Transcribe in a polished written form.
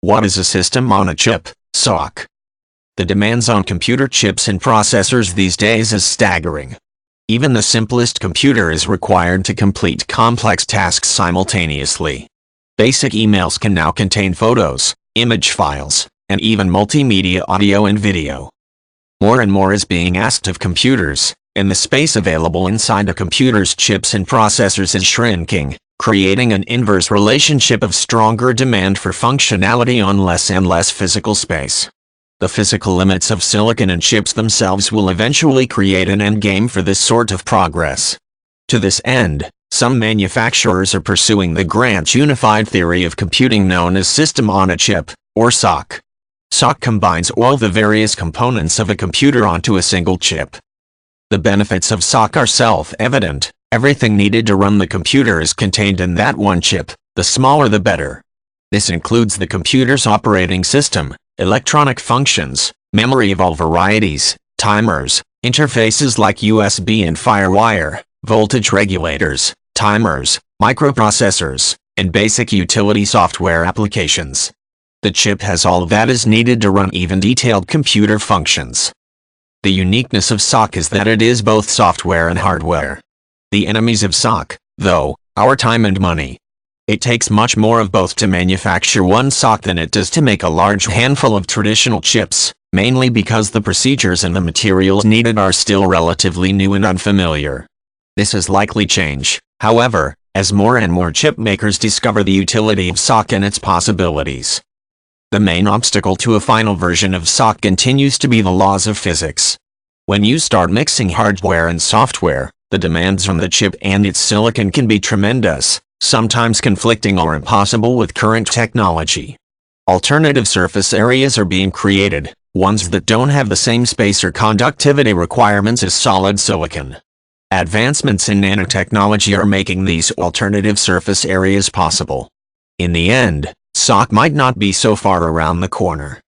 What is a system on a chip, SOC? The demands on computer chips and processors these days is staggering. Even the simplest computer is required to complete complex tasks simultaneously. Basic emails can now contain photos, image files, and even multimedia audio and video. More and more is being asked of computers, and the space available inside a computer's chips and processors is shrinking, creating an inverse relationship of stronger demand for functionality on less and less physical space. The physical limits of silicon and chips themselves will eventually create an endgame for this sort of progress. To this end, some manufacturers are pursuing the grand unified theory of computing known as System on a Chip, or SOC. SOC combines all the various components of a computer onto a single chip. The benefits of SOC are self-evident. Everything needed to run the computer is contained in that one chip, the smaller the better. This includes the computer's operating system, electronic functions, memory of all varieties, timers, interfaces like USB and FireWire, voltage regulators, timers, microprocessors, and basic utility software applications. The chip has all that is needed to run even detailed computer functions. The uniqueness of SOC is that it is both software and hardware. The enemies of SOC, though, are time and money. It takes much more of both to manufacture one SOC than it does to make a large handful of traditional chips, mainly because the procedures and the materials needed are still relatively new and unfamiliar. This is likely change, however, as more and more chip makers discover the utility of SOC and its possibilities. The main obstacle to a final version of SOC continues to be the laws of physics. When you start mixing hardware and software, the demands on the chip and its silicon can be tremendous, sometimes conflicting or impossible with current technology. Alternative surface areas are being created, ones that don't have the same space or conductivity requirements as solid silicon. Advancements in nanotechnology are making these alternative surface areas possible. In the end, SOC might not be so far around the corner.